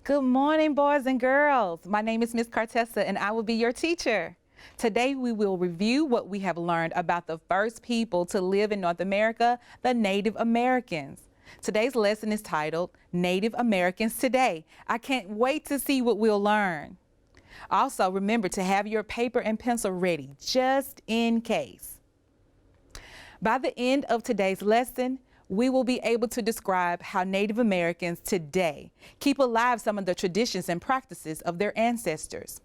Good morning, boys and girls. My name is Miss Cartessa, and I will be your teacher. Today, we will review what we have learned about the first people to live in North America, the Native Americans. Today's lesson is titled Native Americans Today. I can't wait to see what we'll learn. Also, remember to have your paper and pencil ready, just in case. By the end of today's lesson, we will be able to describe how Native Americans today keep alive some of the traditions and practices of their ancestors.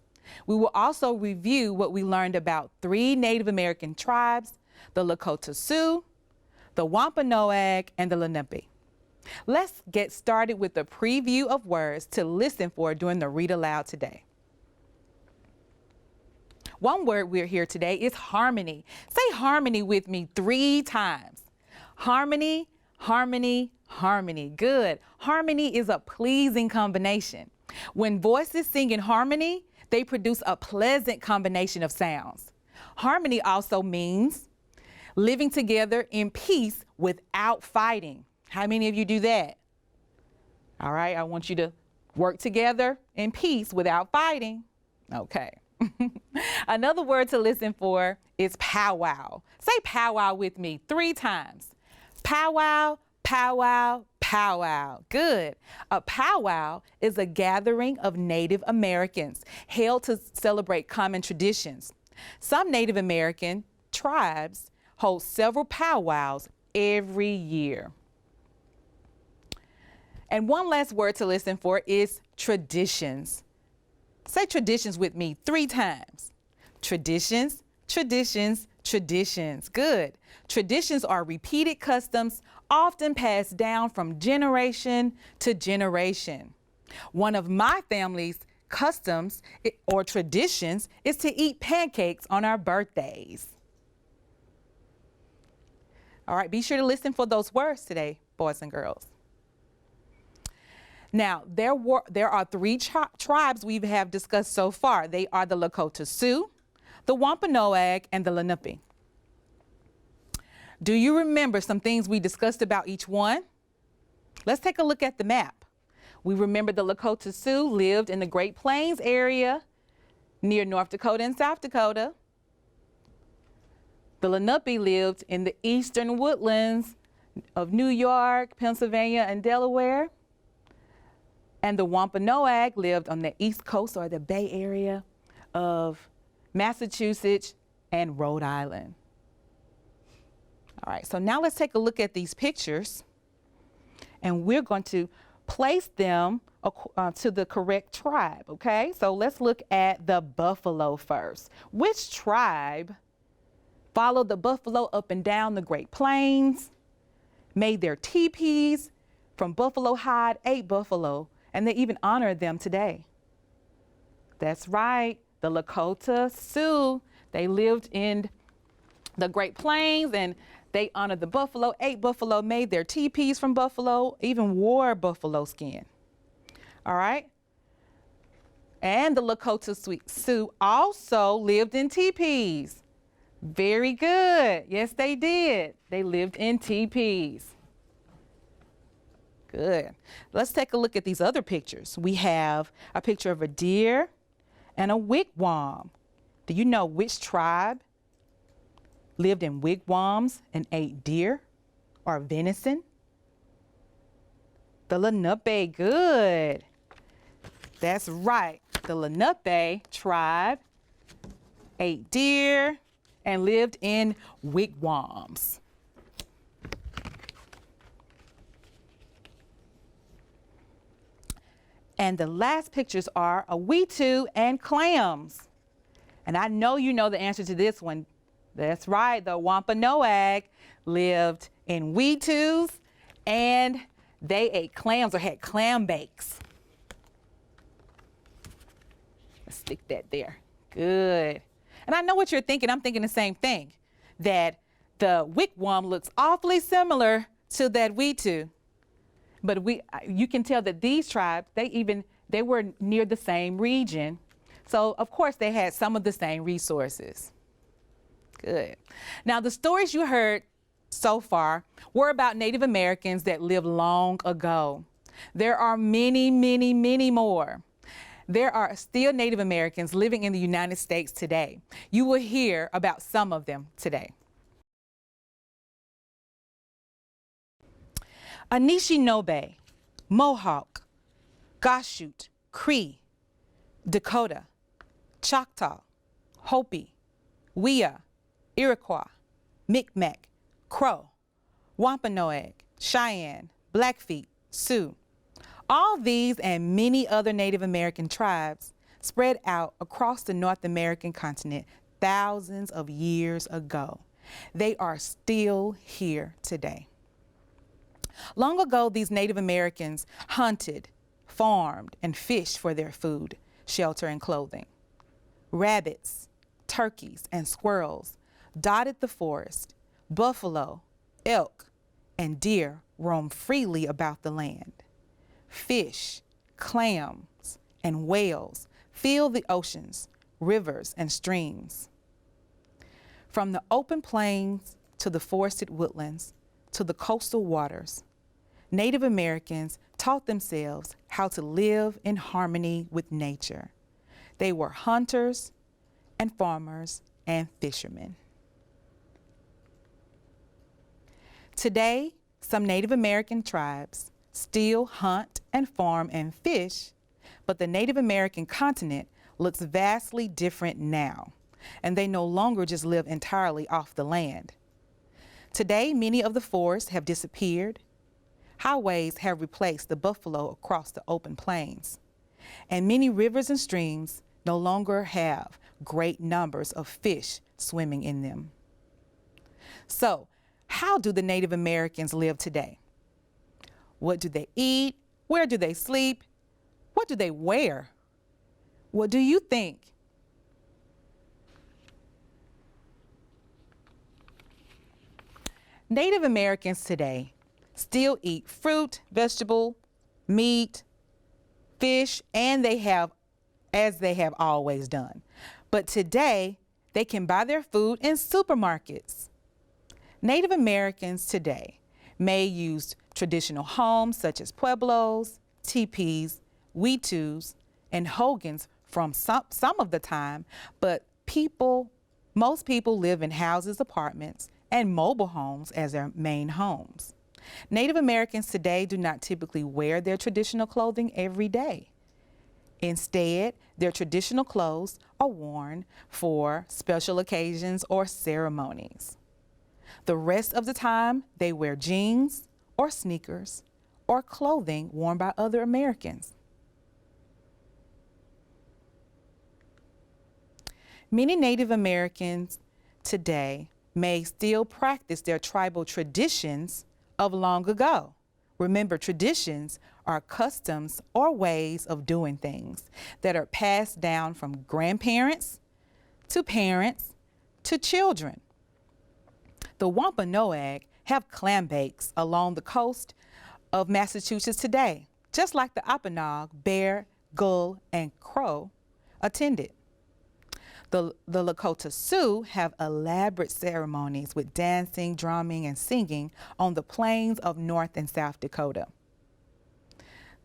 We will also review what we learned about 3 Native American tribes, the Lakota Sioux, the Wampanoag, and the Lenape. Let's get started with a preview of words to listen for during the read aloud today. One word we're here today is harmony. Say harmony with me 3 times. Harmony, harmony, harmony. Good. Harmony is a pleasing combination. When voices sing in harmony, they produce a pleasant combination of sounds. Harmony also means living together in peace without fighting. How many of you do that? All right, I want you to work together in peace without fighting. Okay. Another word to listen for is powwow. Say powwow with me 3 times. Powwow, powwow, powwow. Good. A powwow is a gathering of Native Americans held to celebrate common traditions. Some Native American tribes hold several powwows every year. And one last word to listen for is traditions. Say traditions with me 3 times. Traditions, traditions, traditions. Good. Traditions are repeated customs often passed down from generation to generation. One of my family's customs or traditions is to eat pancakes on our birthdays. All right, be sure to listen for those words today, boys and girls. Now, there are 3 tribes we have discussed so far. They are the Lakota Sioux, the Wampanoag, and the Lenape. Do you remember some things we discussed about each one? Let's take a look at the map. We remember the Lakota Sioux lived in the Great Plains area near North Dakota and South Dakota. The Lenape lived in the eastern woodlands of New York, Pennsylvania, and Delaware. And the Wampanoag lived on the East Coast or the Bay Area of Massachusetts and Rhode Island. All right, so now let's take a look at these pictures, and we're going to place them to the correct tribe, okay? So let's look at the buffalo first. Which tribe followed the buffalo up and down the Great Plains, made their teepees from buffalo hide, ate buffalo, and they even honor them today? That's right, the Lakota Sioux. They lived in the Great Plains, and they honored the buffalo, ate buffalo, made their teepees from buffalo, even wore buffalo skin. All right? And the Lakota Sioux also lived in teepees. Very good. Yes, they did. They lived in teepees. Good. Let's take a look at these other pictures. We have a picture of a deer and a wigwam. Do you know which tribe lived in wigwams and ate deer or venison? The Lenape. Good. That's right. The Lenape tribe ate deer and lived in wigwams. And the last pictures are a wetu and clams. And I know you know the answer to this one. That's right, the Wampanoag lived in wetus and they ate clams or had clam bakes. Let's stick that there. Good. And I know what you're thinking. I'm thinking the same thing, that the wigwam looks awfully similar to that wetu. But you can tell that these tribes, they were near the same region. So of course they had some of the same resources. Good. Now the stories you heard so far were about Native Americans that lived long ago. There are many, many, many more. There are still Native Americans living in the United States today. You will hear about some of them today. Anishinaabe, Mohawk, Gashute, Cree, Dakota, Choctaw, Hopi, Wea, Iroquois, Micmac, Crow, Wampanoag, Cheyenne, Blackfeet, Sioux. All these and many other Native American tribes spread out across the North American continent thousands of years ago. They are still here today. Long ago, these Native Americans hunted, farmed, and fished for their food, shelter, and clothing. Rabbits, turkeys, and squirrels dotted the forest. Buffalo, elk, and deer roamed freely about the land. Fish, clams, and whales filled the oceans, rivers, and streams. From the open plains to the forested woodlands to the coastal waters, Native Americans taught themselves how to live in harmony with nature. They were hunters and farmers and fishermen. Today, some Native American tribes still hunt and farm and fish, but the Native American continent looks vastly different now, and they no longer just live entirely off the land. Today, many of the forests have disappeared. Highways have replaced the buffalo across the open plains, and many rivers and streams no longer have great numbers of fish swimming in them. So, how do the Native Americans live today? What do they eat? Where do they sleep? What do they wear? What do you think? Native Americans today still eat fruit, vegetable, meat, fish, and they have always done. But today, they can buy their food in supermarkets. Native Americans today may use traditional homes such as pueblos, teepees, weetus, and hogans from some of the time, but most people live in houses, apartments, and mobile homes as their main homes. Native Americans today do not typically wear their traditional clothing every day. Instead, their traditional clothes are worn for special occasions or ceremonies. The rest of the time, they wear jeans or sneakers or clothing worn by other Americans. Many Native Americans today may still practice their tribal traditions of long ago. Remember, traditions are customs or ways of doing things that are passed down from grandparents to parents to children. The Wampanoag have clam bakes along the coast of Massachusetts today, just like the Apponaug, bear, gull, and crow attended. The Lakota Sioux have elaborate ceremonies with dancing, drumming, and singing on the plains of North and South Dakota.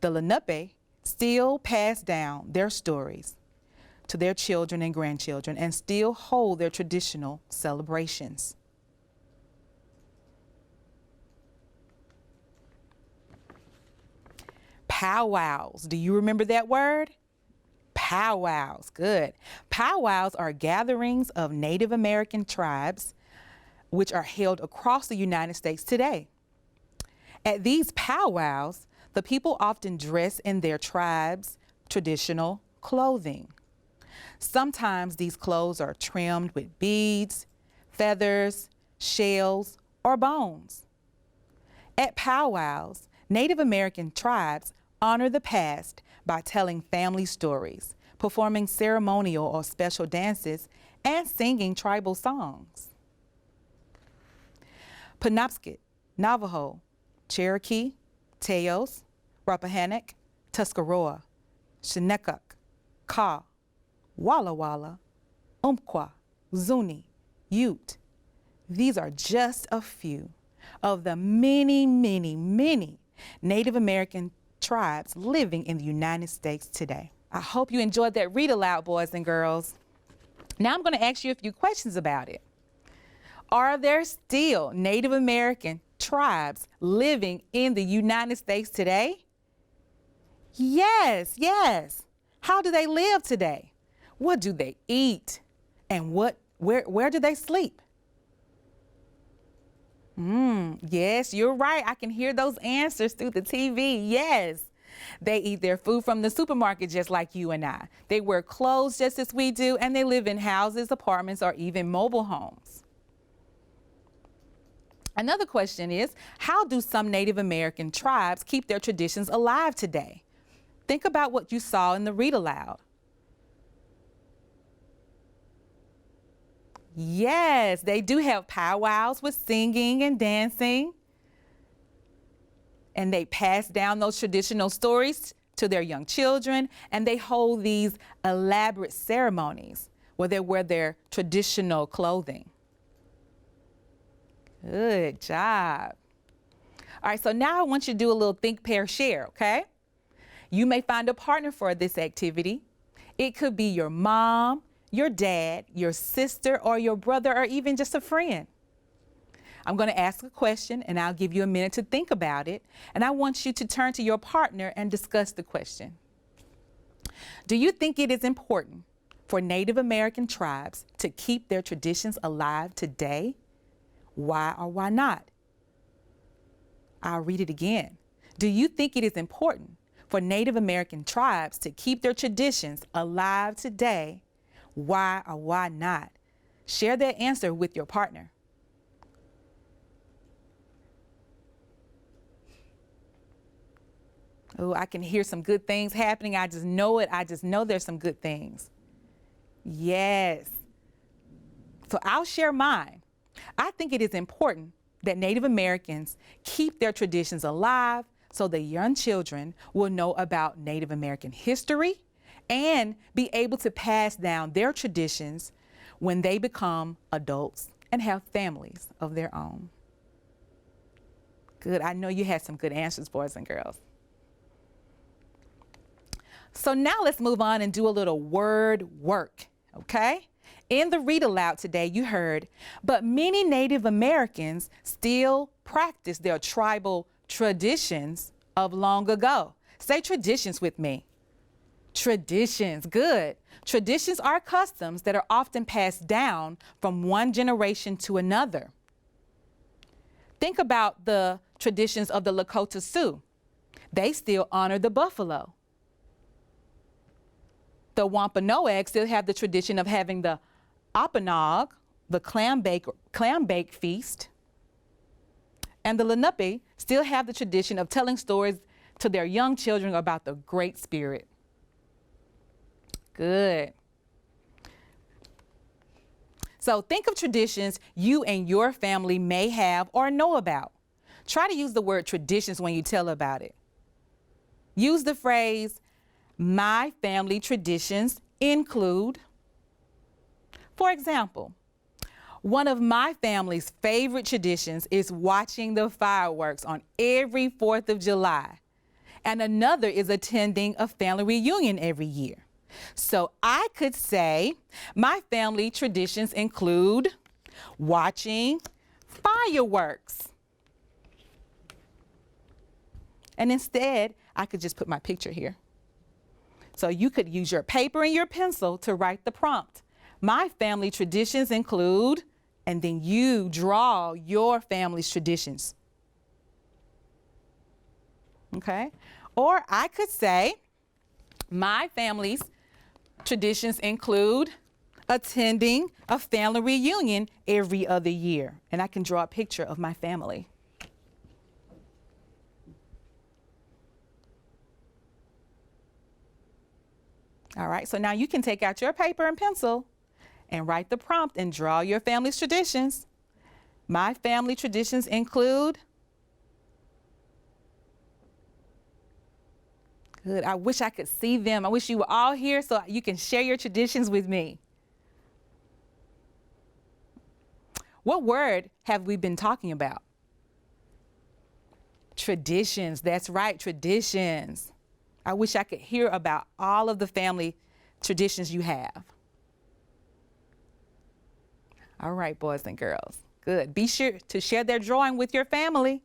The Lenape still pass down their stories to their children and grandchildren and still hold their traditional celebrations. Powwows. Do you remember that word? Powwows. Good. Powwows are gatherings of Native American tribes which are held across the United States today. At these powwows, the people often dress in their tribe's traditional clothing. Sometimes these clothes are trimmed with beads, feathers, shells, or bones. At powwows, Native American tribes honor the past by telling family stories, performing ceremonial or special dances, and singing tribal songs. Penobscot, Navajo, Cherokee, Teos, Rappahannock, Tuscarora, Shinnecock, Kaw, Walla Walla, Umpqua, Zuni, Ute. These are just a few of the many, many, many Native American tribes living in the United States today. I hope you enjoyed that read aloud, boys and girls. Now I'm going to ask you a few questions about it. Are there still Native American tribes living in the United States today? Yes, yes. How do they live today? What do they eat? And where do they sleep? Yes, you're right. I can hear those answers through the TV. Yes. They eat their food from the supermarket just like you and I. They wear clothes just as we do, and they live in houses, apartments, or even mobile homes. Another question is, how do some Native American tribes keep their traditions alive today? Think about what you saw in the read aloud. Yes, they do have powwows with singing and dancing. And they pass down those traditional stories to their young children, and they hold these elaborate ceremonies where they wear their traditional clothing. Good job. All right, so now I want you to do a little think, pair, share, okay? You may find a partner for this activity. It could be your mom, your dad, your sister, or your brother, or even just a friend. I'm going to ask a question, and I'll give you a minute to think about it. And I want you to turn to your partner and discuss the question. Do you think it is important for Native American tribes to keep their traditions alive today? Why or why not? I'll read it again. Do you think it is important for Native American tribes to keep their traditions alive today? Why or why not? Share that answer with your partner. Oh, I can hear some good things happening. I just know it. I just know there's some good things. Yes. So I'll share mine. I think it is important that Native Americans keep their traditions alive so the young children will know about Native American history and be able to pass down their traditions when they become adults and have families of their own. Good. I know you had some good answers, boys and girls. So now let's move on and do a little word work, okay? In the read aloud today, you heard, but many Native Americans still practice their tribal traditions of long ago. Say traditions with me. Traditions, good. Traditions are customs that are often passed down from one generation to another. Think about the traditions of the Lakota Sioux. They still honor the buffalo. The Wampanoag still have the tradition of having the Appanog, the clam bake feast. And the Lenape still have the tradition of telling stories to their young children about the Great Spirit. Good. So think of traditions you and your family may have or know about. Try to use the word traditions when you tell about it. Use the phrase, my family traditions include. For example, one of my family's favorite traditions is watching the fireworks on every 4th of July. And another is attending a family reunion every year. So I could say my family traditions include watching fireworks. And instead, I could just put my picture here. So you could use your paper and your pencil to write the prompt. My family traditions include, and then you draw your family's traditions. Okay? Or I could say, my family's traditions include attending a family reunion every other year. And I can draw a picture of my family. All right, so now you can take out your paper and pencil and write the prompt and draw your family's traditions. My family traditions include. Good. I wish I could see them. I wish you were all here so you can share your traditions with me. What word have we been talking about? Traditions, that's right, traditions. I wish I could hear about all of the family traditions you have. All right, boys and girls, good. Be sure to share their drawing with your family.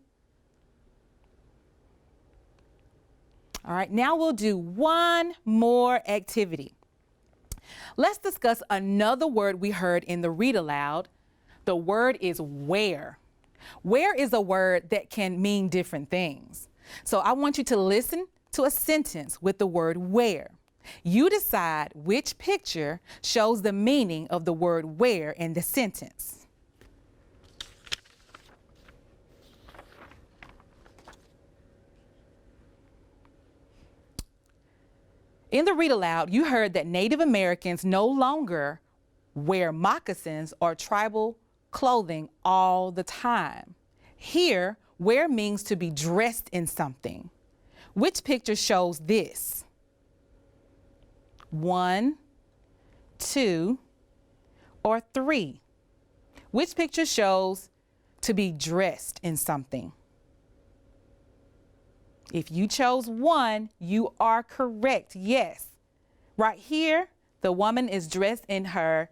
All right, now we'll do one more activity. Let's discuss another word we heard in the read aloud. The word is where. Where is a word that can mean different things. So I want you to listen to a sentence with the word where. You decide which picture shows the meaning of the word where in the sentence. In the read aloud, you heard that Native Americans no longer wear moccasins or tribal clothing all the time. Here, wear means to be dressed in something. Which picture shows this? 1, 2, or 3? Which picture shows to be dressed in something? If you chose 1, you are correct. Yes. Right here, the woman is dressed in her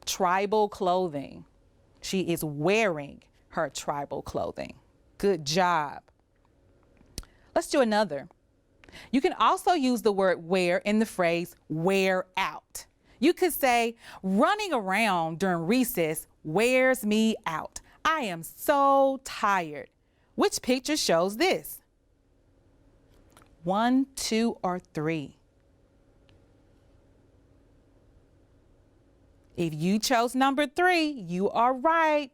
tribal clothing. She is wearing her tribal clothing. Good job. Let's do another. You can also use the word wear in the phrase wear out. You could say, running around during recess wears me out. I am so tired. Which picture shows this? 1, 2, or 3? If you chose number 3, you are right.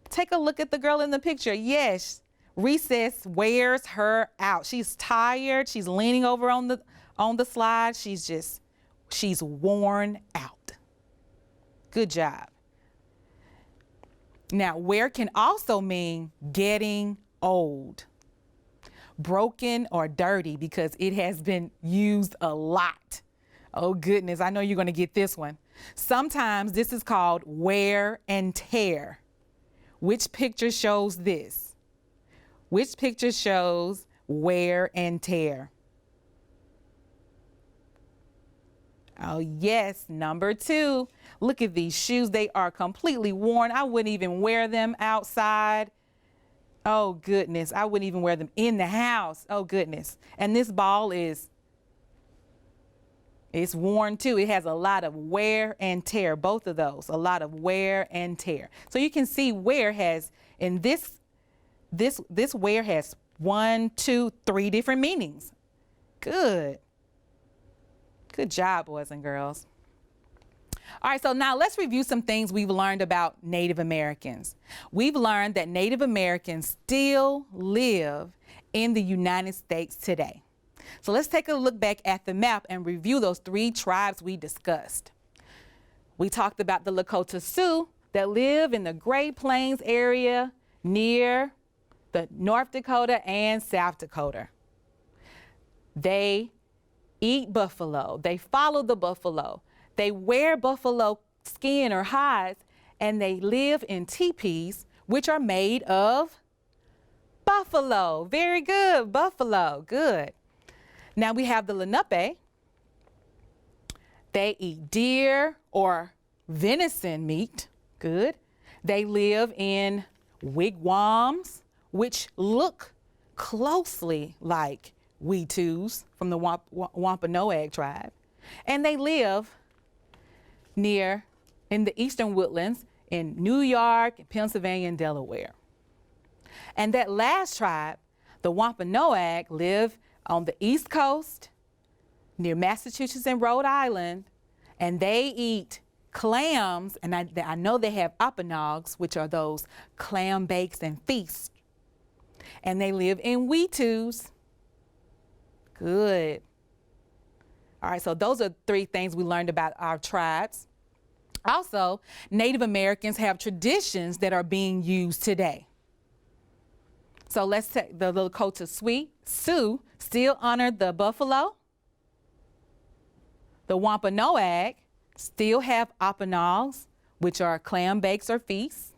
Take a look at the girl in the picture. Yes, recess wears her out. She's tired. She's leaning over on the slide. She's worn out. Good job. Now, wear can also mean getting old, broken or dirty, because it has been used a lot. Oh goodness, I know you're going to get this one. Sometimes this is called wear and tear. Which picture shows this? Which picture shows wear and tear? Oh yes, number 2. Look at these shoes. They are completely worn. I wouldn't even wear them outside. Oh goodness, I wouldn't even wear them in the house. Oh goodness. And this ball it's worn too. It has a lot of wear and tear, both of those, a lot of wear and tear. So you can see wear has, in this wear has 1, 2, 3 different meanings. Good. Good job, boys and girls. All right, so now let's review some things we've learned about Native Americans. We've learned that Native Americans still live in the United States today. So let's take a look back at the map and review those 3 tribes we discussed. We talked about the Lakota Sioux that live in the Great Plains area near the North Dakota and South Dakota. They eat buffalo. They follow the buffalo. They wear buffalo skin or hides, and they live in teepees, which are made of buffalo. Very good, buffalo, good. Now we have the Lenape. They eat deer or venison meat, good. They live in wigwams, which look closely like Wetu's from the Wampanoag tribe. And they live in the eastern woodlands in New York, Pennsylvania, and Delaware. And that last tribe, the Wampanoag, live on the East Coast near Massachusetts and Rhode Island, and they eat clams, and I know they have opanogs, which are those clam bakes and feasts. And they live in Wetu's. Good. All right, so those are 3 things we learned about our tribes. Also, Native Americans have traditions that are being used today. So let's take the Lakota Sioux still honor the buffalo. The Wampanoag still have opanogs, which are clam bakes or feasts.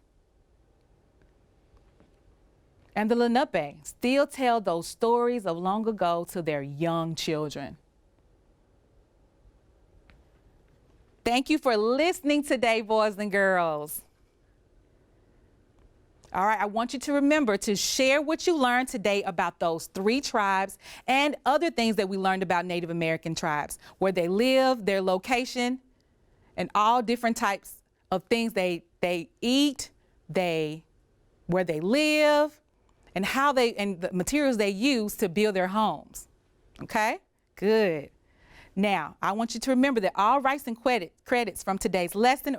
and the Lenape still tell those stories of long ago to their young children. Thank you for listening today, boys and girls. All right, I want you to remember to share what you learned today about those 3 tribes and other things that we learned about Native American tribes, where they live, their location, and all different types of things they eat, where they live, and and the materials they use to build their homes. Okay? Good. Now, I want you to remember that all rights and credits from today's lesson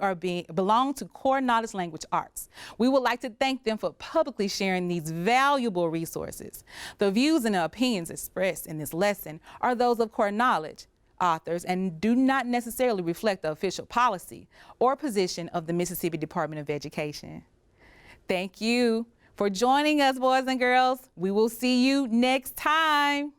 belong to Core Knowledge Language Arts. We would like to thank them for publicly sharing these valuable resources. The views and opinions expressed in this lesson are those of Core Knowledge authors and do not necessarily reflect the official policy or position of the Mississippi Department of Education. Thank you for joining us, boys and girls. We will see you next time.